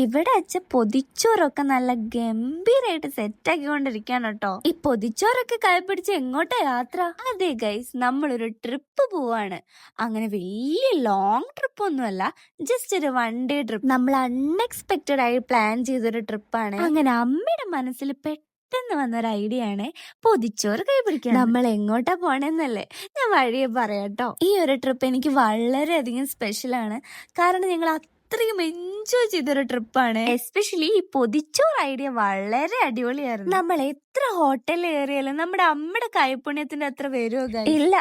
ഇവിടെ അച്ഛൻ പൊതിച്ചോറൊക്കെ നല്ല ഗംഭീരായിട്ട് സെറ്റ് ആക്കിക്കൊണ്ടിരിക്കാണ് കേട്ടോ. ഈ പൊതിച്ചോറൊക്കെ കൈപ്പിടിച്ച് എങ്ങോട്ടാ യാത്ര? അതെ ഗൈസ്, നമ്മളൊരു ട്രിപ്പ് പോവാണ്. അങ്ങനെ വലിയ ലോങ് ട്രിപ്പ് ഒന്നുമല്ല, ജസ്റ്റ് ഒരു 1 day ട്രിപ്പ്. നമ്മൾ അൺഎക്സ്പെക്ടഡ് ആയി പ്ലാൻ ചെയ്തൊരു ട്രിപ്പാണ്. അങ്ങനെ അമ്മയുടെ മനസ്സിൽ പെട്ടെന്ന് വന്നൊരു ഐഡിയ ആണ് പൊതിച്ചോറ് കൈ പിടിക്കാൻ. നമ്മൾ എങ്ങോട്ടാ പോണെന്നല്ലേ ഞാൻ വഴിയെ പറയാട്ടോ. ഈ ഒരു ട്രിപ്പ് എനിക്ക് വളരെയധികം സ്പെഷ്യലാണ്. കാരണം ഞങ്ങൾ അത്രയും എൻജോയ് ചെയ്തൊരു ട്രിപ്പാണ്. എസ്പെഷ്യലി ഈ പൊതിച്ചോറ് ഐഡിയ വളരെ അടിപൊളിയായിരുന്നു. നമ്മൾ എത്ര ഹോട്ടലിൽ കയറിയാലും നമ്മുടെ അമ്മയുടെ കൈപ്പുണ്യത്തിന്റെ അത്ര വരുമോ? ഇല്ല.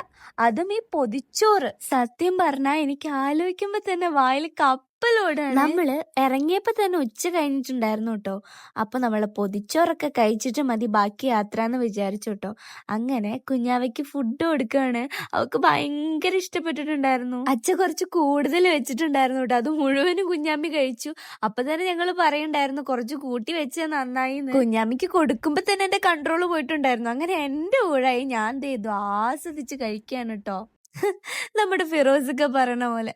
അതും ഈ പൊതിച്ചോറ്. സത്യം പറഞ്ഞാ എനിക്ക് ആലോചിക്കുമ്പോ തന്നെ വായിൽ കപ്പലോടാണ്. നമ്മള് ഇറങ്ങിയപ്പോ തന്നെ ഉച്ച കഴിഞ്ഞിട്ടുണ്ടായിരുന്നു കേട്ടോ. അപ്പൊ നമ്മള് പൊതിച്ചോറൊക്കെ കഴിച്ചിട്ട് മതി ബാക്കി യാത്ര എന്ന് വിചാരിച്ചു കേട്ടോ. അങ്ങനെ കുഞ്ഞാവയ്ക്ക് ഫുഡ് കൊടുക്കുകയാണ്. അവൾക്ക് ഭയങ്കര ഇഷ്ടപ്പെട്ടിട്ടുണ്ടായിരുന്നു. അച്ഛൻ കുറച്ച് കൂടുതൽ വെച്ചിട്ടുണ്ടായിരുന്നു കേട്ടോ. അത് മുഴുവനും കുഞ്ഞാമ്മി കഴിച്ചു. അപ്പൊ തന്നെ ഞങ്ങൾ പറയണ്ടായിരുന്നു കുറച്ച് കൂട്ടി വെച്ചത് നന്നായി. കുഞ്ഞാമ്മിക്ക് കൊടുക്കുമ്പോ തന്നെ എന്റെ കൺട്രോൾ പോയിട്ടുണ്ടായിരുന്നു. അങ്ങനെ എന്റെ ഊഴായി ഞാൻ എന്ത് ചെയ്തു, ആസ്വദിച്ച് കഴിക്കാണ് കേട്ടോ. നമ്മുടെ ഫിറോസൊക്കെ പറയണ പോലെ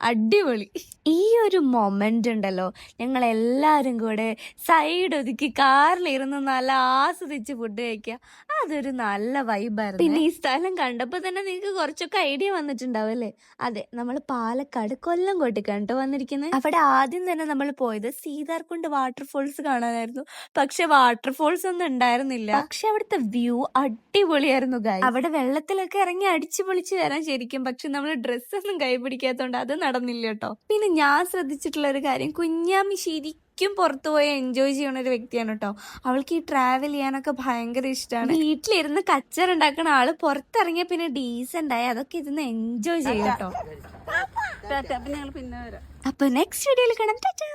അടിപൊളി. ഈ ഒരു മൊമെന്റ് ഉണ്ടല്ലോ, ഞങ്ങൾ എല്ലാരും കൂടെ സൈഡ് ഒതുക്കി കാറിലിരുന്ന് നല്ല ആസ്വദിച്ച് ഫുഡ് കഴിക്കുക. അതൊരു നല്ല വൈബായിരുന്നു. പിന്നെ ഈ സ്ഥലം കണ്ടപ്പോ തന്നെ നിങ്ങൾക്ക് കുറച്ചൊക്കെ ഐഡിയ വന്നിട്ടുണ്ടാവും അല്ലേ? അതെ, നമ്മൾ പാലക്കാട് കൊല്ലംകോട്ടേക്കാണ് വന്നിരിക്കുന്നത്. അവിടെ ആദ്യം തന്നെ നമ്മൾ പോയത് സീതാർകുണ്ട് വാട്ടർഫോൾസ് കാണാനായിരുന്നു. പക്ഷെ വാട്ടർഫോൾസ് ഒന്നും ഉണ്ടായിരുന്നില്ല. പക്ഷെ അവിടുത്തെ വ്യൂ അടിപൊളിയായിരുന്നു ഗൈസ്. അവിടെ വെള്ളത്തിലൊക്കെ ഇറങ്ങി അടിച്ചു പൊളിച്ച് വരാൻ ശരിക്കും. പക്ഷെ നമ്മൾ ഡ്രസ്സൊന്നും കൈ പിടിക്കാത്തോണ്ട് അത് നടന്നില്ല കേട്ടോ. പിന്നെ ഞാൻ ശ്രദ്ധിച്ചിട്ടുള്ള ഒരു കാര്യം, കുഞ്ഞാമ്മി ശരിക്കും പുറത്തു പോയി എൻജോയ് ചെയ്യണ ഒരു വ്യക്തിയാണ് കേട്ടോ. അവൾക്ക് ഈ ട്രാവൽ ചെയ്യാനൊക്കെ ഭയങ്കര ഇഷ്ടമാണ്. വീട്ടിലിരുന്ന് കച്ചറുണ്ടാക്കണ ആള് പുറത്തിറങ്ങിയ പിന്നെ ഡീസന്റ് ആയി അതൊക്കെ ഇരുന്ന് എൻജോയ് ചെയ്യും കേട്ടോ. അപ്പൊ നെക്സ്റ്റ് വീഡിയോയിൽ കാണാം. ടാറ്റാ.